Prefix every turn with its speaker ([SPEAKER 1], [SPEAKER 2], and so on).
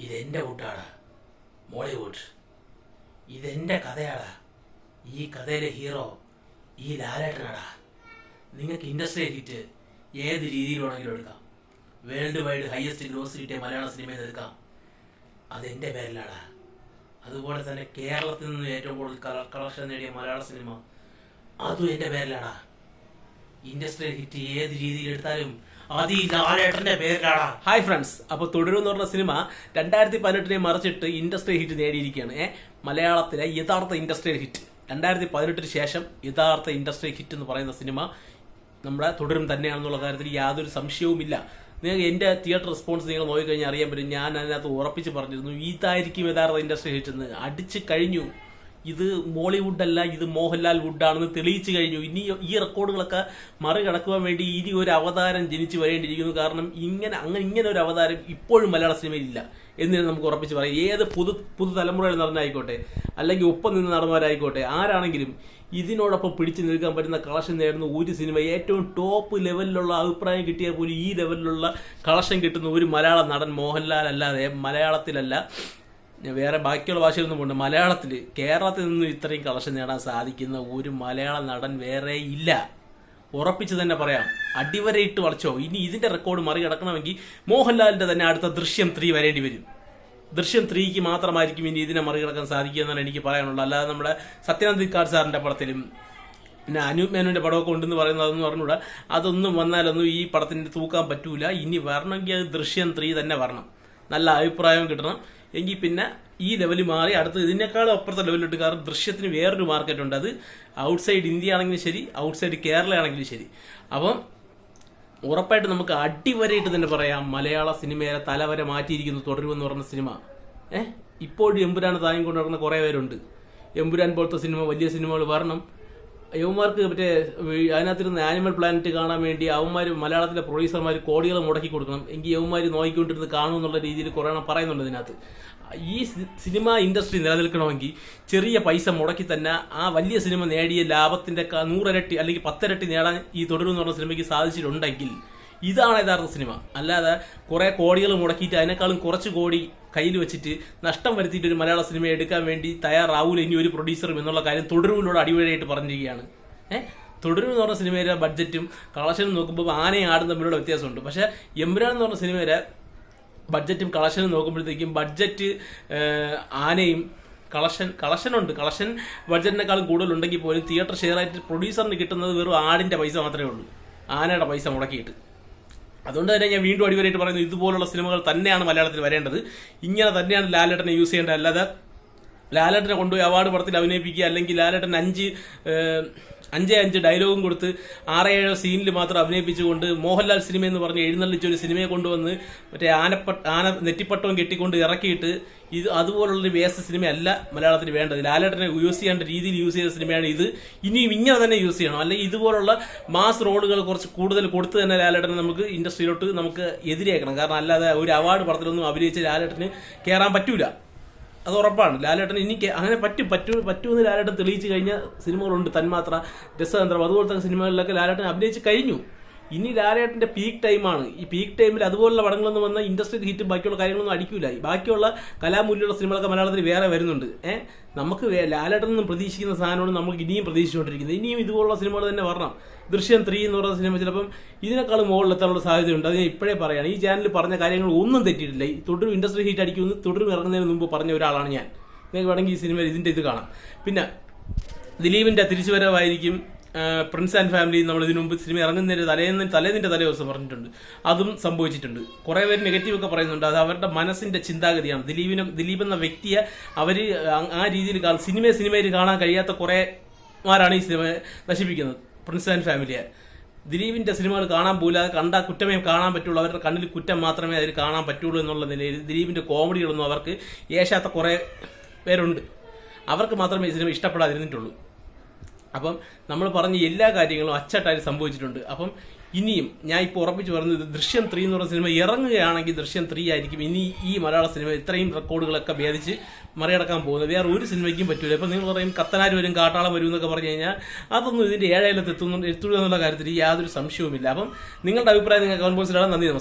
[SPEAKER 1] ഇതെൻ്റെ വുഡാടാ, മോളിവുഡ്. ഇതെൻ്റെ കഥയാടാ. ഈ കഥയിലെ ഹീറോ ഈ ലാലേട്ടനാടാ. നിങ്ങൾക്ക് ഇൻഡസ്ട്രിയൽ ഹിറ്റ് ഏത് രീതിയിൽ വേണമെങ്കിലും എടുക്കാം. വേൾഡ് വൈഡ് ഹയസ്റ്റ് ഗ്രോസ് കിട്ടിയ മലയാള സിനിമയിൽ എടുക്കാം. അതെൻ്റെ പേരിലാടാ. അതുപോലെ തന്നെ കേരളത്തിൽ നിന്ന് ഏറ്റവും കൂടുതൽ കളക്ഷൻ നേടിയ മലയാള സിനിമ അതും എൻ്റെ പേരിലാടാ. ഇൻഡസ്ട്രിയൽ ഹിറ്റ് ഏത് രീതിയിൽ എടുത്താലും അത് ഈ ലാലേട്ടൻ്റെ പേരിലാടാ.
[SPEAKER 2] ഹായ് ഫ്രണ്ട്സ്, അപ്പോൾ തുടരും എന്ന് പറഞ്ഞ സിനിമ 2018 മറിച്ചിട്ട് ഇൻഡസ്ട്രിയൽ ഹിറ്റ് നേടിയിരിക്കുകയാണ്. മലയാളത്തിലെ യഥാർത്ഥ ഇൻഡസ്ട്രിയൽ ഹിറ്റ് 2018 ശേഷം യഥാർത്ഥ ഇൻഡസ്ട്രിയൽ ഹിറ്റ് എന്ന് പറയുന്ന സിനിമ നമ്മുടെ തുടരും തന്നെയാണെന്നുള്ള കാര്യത്തിൽ യാതൊരു സംശയവുമില്ല. നിങ്ങൾക്ക് എൻ്റെ തിയേറ്റർ റെസ്പോൺസ് നിങ്ങൾ നോക്കിക്കഴിഞ്ഞാൽ അറിയാൻ പറ്റും. ഞാൻ അതിനകത്ത് ഉറപ്പിച്ച് പറഞ്ഞിരുന്നു ഇതായിരിക്കും യഥാർത്ഥ ഇൻഡസ്ട്രിയൽ ഹിറ്റ് എന്ന്. അടിച്ച് കഴിഞ്ഞു. ഇത് മോളിവുഡ് അല്ല, ഇത് മോഹൻലാൽ വുഡാണെന്ന് തെളിയിച്ചു കഴിഞ്ഞു. ഇനി ഈ റെക്കോർഡുകളൊക്കെ മറികടക്കുവാൻ വേണ്ടി ഇനി ഒരു അവതാരം ജനിച്ചു വരേണ്ടിയിരിക്കുന്നു. കാരണം ഇങ്ങനെ ഒരു അവതാരം ഇപ്പോഴും മലയാള സിനിമയിൽ ഇല്ല എന്ന് നമുക്ക് ഉറപ്പിച്ച് പറയാം. ഏത് പുതുതലമുറയിൽ നടന്നായിക്കോട്ടെ, അല്ലെങ്കിൽ ഒപ്പം നിന്ന് നടന്നവരായിക്കോട്ടെ, ആരാണെങ്കിലും ഇതിനോടൊപ്പം പിടിച്ചു നിൽക്കാൻ പറ്റുന്ന കളക്ഷൻ നേടുന്ന ഒരു സിനിമ, ഏറ്റവും ടോപ്പ് ലെവലിലുള്ള അഭിപ്രായം കിട്ടിയാൽ പോലും ഈ ലെവലിലുള്ള കളക്ഷൻ കിട്ടുന്ന ഒരു മലയാള നടൻ മോഹൻലാൽ അല്ലാതെ, മലയാളത്തിലല്ല വേറെ ബാക്കിയുള്ള ഭാഷകളൊന്നും പോകണ്ട, മലയാളത്തിൽ കേരളത്തിൽ നിന്നും ഇത്രയും കളക്ഷൻ നേടാൻ സാധിക്കുന്ന ഒരു മലയാള നടൻ വേറെ ഇല്ല. ഉറപ്പിച്ച് തന്നെ പറയാം. അടിവരയിട്ട് വളച്ചോ. ഇനി ഇതിന്റെ റെക്കോർഡ് മറികടക്കണമെങ്കിൽ മോഹൻലാലിന്റെ തന്നെ അടുത്ത ദൃശ്യം 3 വരേണ്ടി വരും. ദൃശ്യം 3ക്ക് മാത്രമായിരിക്കും ഇനി ഇതിനെ മറികടക്കാൻ സാധിക്കുക എന്നാണ് എനിക്ക് പറയാനുള്ളത്. അല്ലാതെ നമ്മുടെ സത്യനന്ദിക്കാട് സാറിന്റെ പടത്തിലും പിന്നെ അനൂപ് മേനോന്റെ പടമൊക്കെ ഉണ്ടെന്ന് പറയുന്നത് അതൊന്നും പറഞ്ഞുകൂടാ. അതൊന്നും വന്നാലൊന്നും ഈ പടത്തിന് തൂക്കാൻ പറ്റൂല. ഇനി വരണമെങ്കിൽ അത് ദൃശ്യം 3 തന്നെ വരണം. നല്ല അഭിപ്രായം കിട്ടണം. എങ്കിൽ പിന്നെ ഈ ലെവൽ മാറി അടുത്ത് ഇതിനേക്കാളും അപ്പുറത്തെ ലെവലിലിട്ട്. കാരണം ദൃശ്യത്തിന് വേറൊരു മാർക്കറ്റ് ഉണ്ട്. അത് ഔട്ട്സൈഡ് ഇന്ത്യ ആണെങ്കിലും ശരി, ഔട്ട്സൈഡ് കേരള ആണെങ്കിലും ശരി. അപ്പം ഉറപ്പായിട്ട് നമുക്ക് അടിവരയിട്ട് തന്നെ പറയാം, മലയാള സിനിമയെ തലവരെ മാറ്റിയിരിക്കുന്നു തുടരുമെന്ന് പറഞ്ഞ സിനിമ. ഇപ്പോഴും എമ്പുരാൻ താങ്ങി കൊണ്ട് നടക്കുന്ന കുറേ പേരുണ്ട്. എമ്പുരാൻ പോലത്തെ സിനിമ, വലിയ സിനിമകൾ വരണം. യവന്മാർക്ക് മറ്റേ അതിനകത്തിരുന്ന് ആനിമൽ പ്ലാനറ്റ് കാണാൻ വേണ്ടി അവന്മാർ മലയാളത്തിലെ പ്രൊഡ്യൂസർമാർ കോടികൾ മുടക്കി കൊടുക്കണം. എങ്കിൽ യവന്മാർ നോക്കിക്കൊണ്ടിരുന്ന് കാണുമെന്നുള്ള രീതിയിൽ കുറേ പറയുന്നുണ്ട് ഇതിനകത്ത്. ഈ സിനിമ ഇൻഡസ്ട്രി നിലനിൽക്കണമെങ്കിൽ ചെറിയ പൈസ മുടക്കി തന്നെ ആ വലിയ സിനിമ നേടിയ ലാഭത്തിന്റെ 100 ഇരട്ടി അല്ലെങ്കിൽ 10 ഇരട്ടി നേടാൻ ഈ തുടരുമെന്ന് പറഞ്ഞ സിനിമയ്ക്ക് സാധിച്ചിട്ടുണ്ടെങ്കിൽ ഇതാണ് യഥാർത്ഥ സിനിമ. അല്ലാതെ കുറെ കോടികൾ മുടക്കിയിട്ട് അതിനേക്കാളും കുറച്ച് കോടി കയ്യിൽ വെച്ചിട്ട് നഷ്ടം വരുത്തിയിട്ട് ഒരു മലയാള സിനിമ എടുക്കാൻ വേണ്ടി തയ്യാറാവൂല ഇനി ഒരു പ്രൊഡ്യൂസറും എന്നുള്ള കാര്യം തുടരുവിലൂടെ അടിവഴിയായിട്ട് പറഞ്ഞിരിക്കുകയാണ്. തുടരും എന്ന് പറഞ്ഞ സിനിമയുടെ ബഡ്ജറ്റും കളക്ഷനും നോക്കുമ്പോൾ ആനയും ആടും തമ്മിലുള്ള വ്യത്യാസമുണ്ട്. പക്ഷെ എമ്പുരാൻ എന്ന് പറഞ്ഞ സിനിമയുടെ ബഡ്ജറ്റും കളക്ഷനും നോക്കുമ്പോഴത്തേക്കും ബഡ്ജറ്റ് ആനയും കളക്ഷനുണ്ട്. കളക്ഷൻ ബഡ്ജറ്റിനേക്കാളും കൂടുതലുണ്ടെങ്കിൽ പോലും തിയേറ്റർ ഷെയർ ആയിട്ട് പ്രൊഡ്യൂസറിന് കിട്ടുന്നത് വെറും ആടിന്റെ പൈസ മാത്രമേ ഉള്ളൂ, ആനയുടെ പൈസ മുടക്കിയിട്ട്. അതുകൊണ്ട് തന്നെ ഞാൻ വീണ്ടും അടിവരായിട്ട് പറയുന്നത് ഇതുപോലുള്ള സിനിമകൾ തന്നെയാണ് മലയാളത്തിൽ വരേണ്ടത്. ഇങ്ങനെ തന്നെയാണ് ലാലേട്ടനെ യൂസ് ചെയ്യേണ്ടത്. അല്ലാതെ ലാലേട്ടനെ കൊണ്ടുപോയി അവാർഡ് പടത്തിൽ അഭിനയിപ്പിക്കുക, അല്ലെങ്കിൽ ലാലേട്ടൻ 5 ഡയലോഗും കൊടുത്ത് 6-7 സീനിൽ മാത്രം അഭിനയിപ്പിച്ചുകൊണ്ട് മോഹൻലാൽ സിനിമ എന്ന് പറഞ്ഞ് എഴുന്നള്ളിച്ച ഒരു സിനിമയെ കൊണ്ടുവന്ന് മറ്റേ ആന നെറ്റിപ്പട്ടവും കെട്ടിക്കൊണ്ട് ഇറക്കിയിട്ട് ഇത് അതുപോലുള്ളൊരു വേസ്റ്റ് സിനിമയല്ല മലയാളത്തിന് വേണ്ടത്. ലാലേട്ടനെ യൂസ് ചെയ്യേണ്ട രീതിയിൽ യൂസ് ചെയ്ത സിനിമയാണ് ഇത്. ഇനിയും ഇങ്ങനെ തന്നെ യൂസ് ചെയ്യണം. അല്ലെങ്കിൽ ഇതുപോലുള്ള മാസ് റോളുകൾ കുറച്ച് കൂടുതൽ കൊടുത്ത് തന്നെ ലാലേട്ടനെ നമുക്ക് ഇൻഡസ്ട്രിയിലോട്ട് നമുക്ക് എതിരേക്കണം. കാരണം അല്ലാതെ ഒരു അവാർഡ് പടത്തിലൊന്നും അഭിനയിച്ച് ലാലേട്ടന് കയറാൻ പറ്റൂല. അത് ഉറപ്പാണ്. ലാലേട്ടൻ ഇനി അങ്ങനെ പറ്റുമെന്ന് ലാലേട്ടൻ തെളിയിച്ചു കഴിഞ്ഞ സിനിമകളുണ്ട്. തന്മാത്ര, രസതന്ത്രം, അതുപോലത്തെ സിനിമകളിലൊക്കെ ലാലേട്ടൻ അഭിനയിച്ച് കഴിഞ്ഞു. ഇനി ലാലേട്ടന്റെ പീക്ക് ടൈമാണ്. ഈ പീക്ക് ടൈമിൽ അതുപോലുള്ള പടങ്ങളൊന്നും വന്ന ഇൻഡസ്ട്രി ഹിറ്റ് ബാക്കിയുള്ള കാര്യങ്ങളൊന്നും അടിക്കൂല. ബാക്കിയുള്ള കലാമൂല്യമുള്ള സിനിമകളൊക്കെ മലയാളത്തിൽ വേറെ വരുന്നുണ്ട്. നമുക്ക് ലാലേട്ടൻ നിന്നും പ്രതീക്ഷിക്കുന്ന സാധനമാണ് നമുക്ക് ഇനിയും പ്രതീക്ഷിച്ചുകൊണ്ടിരിക്കുന്നത്. ഇനിയും ഇതുപോലുള്ള സിനിമകൾ തന്നെ വരണം. ദൃശ്യം 3 എന്ന് പറയുന്ന സിനിമ ചിലപ്പം ഇതിനേക്കാളും മുകളിലെത്താനുള്ള സാധ്യതയുണ്ട്. അത് ഞാൻ ഇപ്പോഴേ പറയാണ്. ഈ ചാനലിൽ പറഞ്ഞ കാര്യങ്ങൾ ഒന്നും തെറ്റിയിട്ടില്ല. തുടരും ഇൻഡസ്ട്രി ഹിറ്റ് അടിക്കുമെന്ന് തുടരും ഇറങ്ങുന്നതിന് മുമ്പ് പറഞ്ഞ ഒരാളാണ് ഞാൻ. നിങ്ങൾക്ക് വേണമെങ്കിൽ ഈ സിനിമയിൽ ഇതിന്റെ ഇത് കാണാം. പിന്നെ ദിലീപിന്റെ തിരിച്ചുവരവായിരിക്കും പ്രിൻസ് ആൻഡ് ഫാമിലി. നമ്മൾ ഇതിനു മുമ്പ് സിനിമ ഇറങ്ങുന്നതിന് തലേന്നിന്റെ തലേദിവസം പറഞ്ഞിട്ടുണ്ട്. അതും സംഭവിച്ചിട്ടുണ്ട്. കുറെ പേര് നെഗറ്റീവ് ഒക്കെ പറയുന്നുണ്ട്. അത് അവരുടെ മനസ്സിന്റെ ചിന്താഗതിയാണ്. ദിലീപ് എന്ന വ്യക്തിയെ അവര് ആ രീതിയിൽ സിനിമയിൽ കാണാൻ കഴിയാത്ത കുറേമാരാണ് ഈ സിനിമ നശിപ്പിക്കുന്നത്. പ്രിൻസ് ആൻഡ് ഫാമിലിയെ ദിലീപിന്റെ സിനിമകൾ കാണാൻ പോലും കണ്ടാൽ കുറ്റമേ കാണാൻ പറ്റുള്ളൂ. അവരുടെ കണ്ണിൽ കുറ്റം മാത്രമേ അതിൽ കാണാൻ പറ്റുള്ളൂ എന്നുള്ള നിലയിൽ ദിലീപിന്റെ കോമഡികളൊന്നും അവർക്ക് ഏശാത്ത കുറെ പേരുണ്ട്. അവർക്ക് മാത്രമേ ഈ സിനിമ ഇഷ്ടപ്പെടാതിരുന്നിട്ടുള്ളൂ. അപ്പം നമ്മൾ പറഞ്ഞ എല്ലാ കാര്യങ്ങളും അച്ചട്ടായി സംഭവിച്ചിട്ടുണ്ട്. അപ്പം ഇനിയും ഞാൻ ഇപ്പോൾ ഉറപ്പിച്ച് പറയുന്നത് ദൃശ്യം 3 എന്ന് പറയുന്ന സിനിമ ഇറങ്ങുകയാണെങ്കിൽ ദൃശ്യം 3 ആയിരിക്കും ഇനി ഈ മലയാള സിനിമ ഇത്രയും റെക്കോർഡുകളൊക്കെ ഭേദിച്ച് മറികടക്കാൻ പോകുന്നത്. വേറെ ഒരു സിനിമയ്ക്കും പറ്റൂല. ഇപ്പം നിങ്ങൾ പറയും കത്തനാർ വരും, കാട്ടാളം വരും എന്നൊക്കെ പറഞ്ഞു കഴിഞ്ഞാൽ അതൊന്നും ഇതിന്റെ 7 എന്നുള്ള കാര്യത്തിൽ യാതൊരു സംശയവുമില്ല. അപ്പം നിങ്ങളുടെ അഭിപ്രായം നിങ്ങൾ കമന്റ് ബോക്സിലാണ്. നന്ദി, നമസ്കാരം.